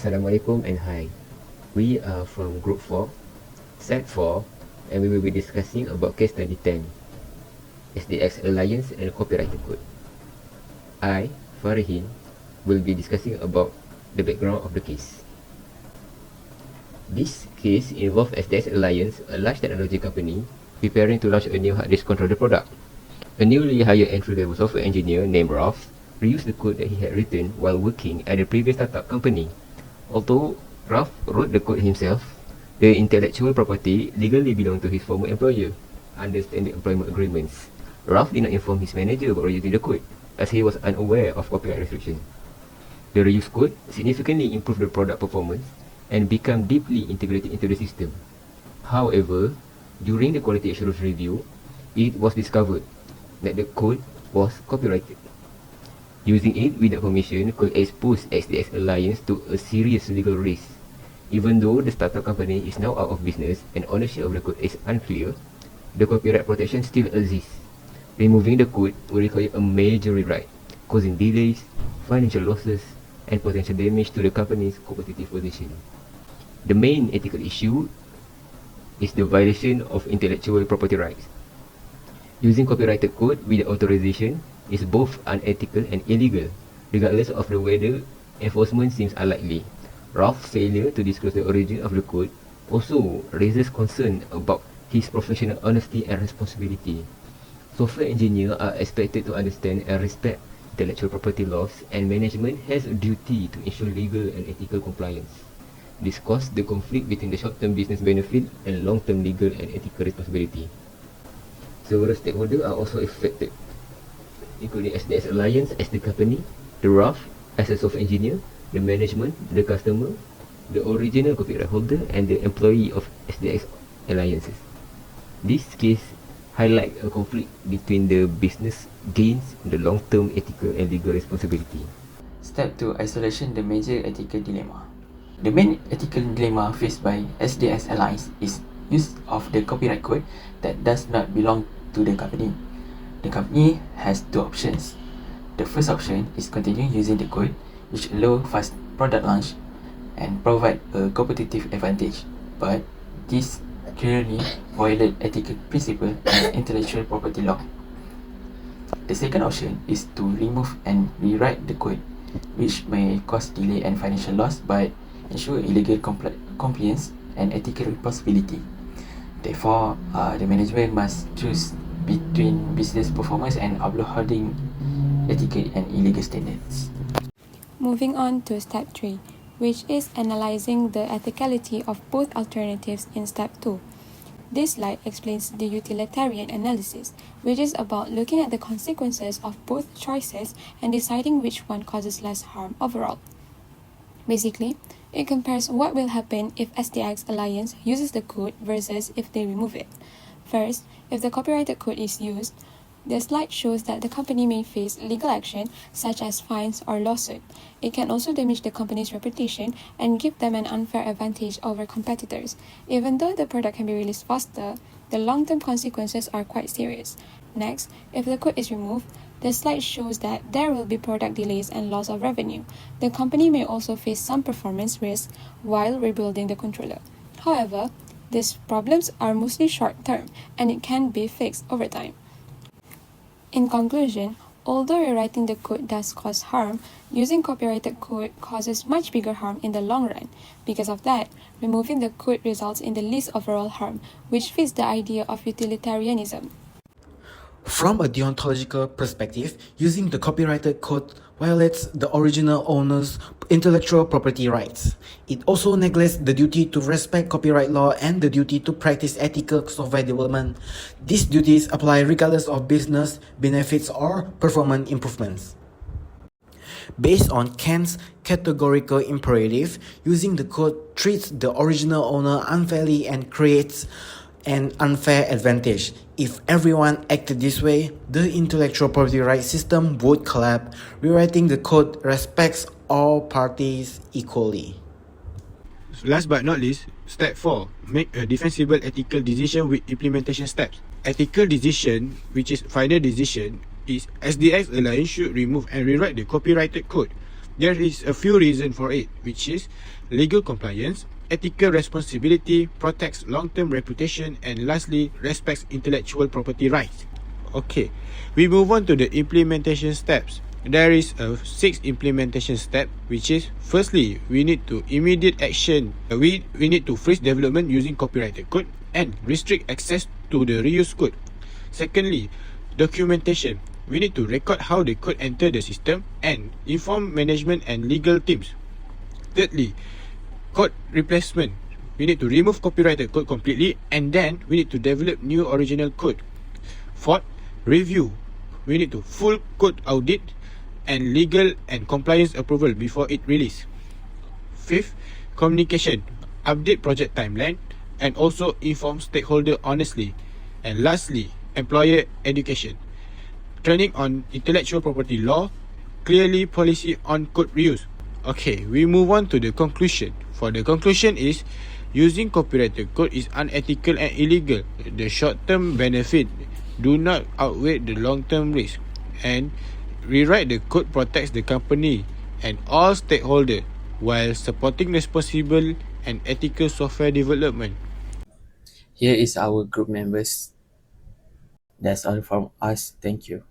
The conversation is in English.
Assalamualaikum and hi. We are from Group 4, Set 4, and we will be discussing about case study 10, SDX Alliance and Copyrighted Code. I, Farihin, will be discussing about the background of the case. This case involved SDX Alliance, a large technology company, preparing to launch a new hard disk controller product. A newly hired entry-level software engineer named Ralph reused the code that he had written while working at the previous startup company. Although Ralph wrote the code himself, the intellectual property legally belonged to his former employer under standard employment agreements. Ralph did not inform his manager about reusing the code, as he was unaware of copyright restrictions. The reused code significantly improved the product performance and became deeply integrated into the system. However, during the quality assurance review, it was discovered that the code was copyrighted. Using it without permission could expose SDX Alliance to a serious legal risk. Even though the startup company is now out of business and ownership of the code is unclear, the copyright protection still exists. Removing the code will require a major rewrite, causing delays, financial losses, and potential damage to the company's competitive position. The main ethical issue is the violation of intellectual property rights. Using copyrighted code without authorization is both unethical and illegal, regardless of whether enforcement seems unlikely. Ralph's failure to disclose the origin of the code also raises concern about his professional honesty and responsibility. Software engineers are expected to understand and respect intellectual property laws, and management has a duty to ensure legal and ethical compliance. This caused the conflict between the short-term business benefit and long-term legal and ethical responsibility. Several stakeholders are also affected, including SDX Alliance as the company, the Ralph as a software engineer, the management, the customer, the original copyright holder, and the employee of SDX Alliances. This case highlights a conflict between the business gains and the long-term ethical and legal responsibility. Step 2. Isolation, the major ethical dilemma. The main ethical dilemma faced by SDX Alliance is use of the copyright code that does not belong to the company. The company has two options. The first option is continue using the code, which allow fast product launch and provide a competitive advantage, but this clearly violate ethical principle and intellectual property law. The second option is to remove and rewrite the code, which may cause delay and financial loss but ensure illegal compliance and ethical responsibility. Therefore, the management must choose between business performance and upholding ethical and illegal standards. Moving on to step 3, which is analyzing the ethicality of both alternatives in step 2. This slide explains the utilitarian analysis, which is about looking at the consequences of both choices and deciding which one causes less harm overall. Basically, it compares what will happen if SDX Alliance uses the code versus if they remove it. First, if the copyrighted code is used, the slide shows that the company may face legal action such as fines or lawsuit. It can also damage the company's reputation and give them an unfair advantage over competitors. Even though the product can be released faster, the long-term consequences are quite serious. Next, if the code is removed, the slide shows that there will be product delays and loss of revenue. The company may also face some performance risks while rebuilding the controller. However, these problems are mostly short-term and it can be fixed over time. In conclusion, although rewriting the code does cause harm, using copyrighted code causes much bigger harm in the long run. Because of that, removing the code results in the least overall harm, which fits the idea of utilitarianism. From a deontological perspective, using the copyrighted code violates the original owner's intellectual property rights. It also neglects the duty to respect copyright law and the duty to practice ethical software development. These duties apply regardless of business benefits or performance improvements. Based on Kant's categorical imperative, using the code treats the original owner unfairly and creates an unfair advantage. If everyone acted this way, the intellectual property rights system would collapse. Rewriting the code respects all parties equally. Last but not least, step 4. Make a defensible ethical decision with implementation steps. Ethical decision, which is final decision, is SDX Alliance should remove and rewrite the copyrighted code. There is a few reasons for it, which is legal compliance, ethical responsibility, protects long-term reputation, and lastly, respects intellectual property rights. Okay, we move on to the implementation steps. There is a 6 implementation step, which is firstly, we need to immediate action. We need to freeze development using copyrighted code and restrict access to the reused code. Secondly, documentation. We need to record how the code enter the system and inform management and legal teams. Thirdly, code replacement. We need to remove copyrighted code completely and then we need to develop new original code. Fourth, review. We need to full code audit and legal and compliance approval before it release. Fifth, communication. Update project timeline and also inform stakeholder honestly. And lastly, employer education. Training on intellectual property law, clearly policy on code reuse. Okay, we move on to the conclusion. For the conclusion is, using copyrighted code is unethical and illegal. The short-term benefit do not outweigh the long-term risk. And rewrite the code protects the company and all stakeholders while supporting responsible and ethical software development. Here is our group members. That's all from us. Thank you.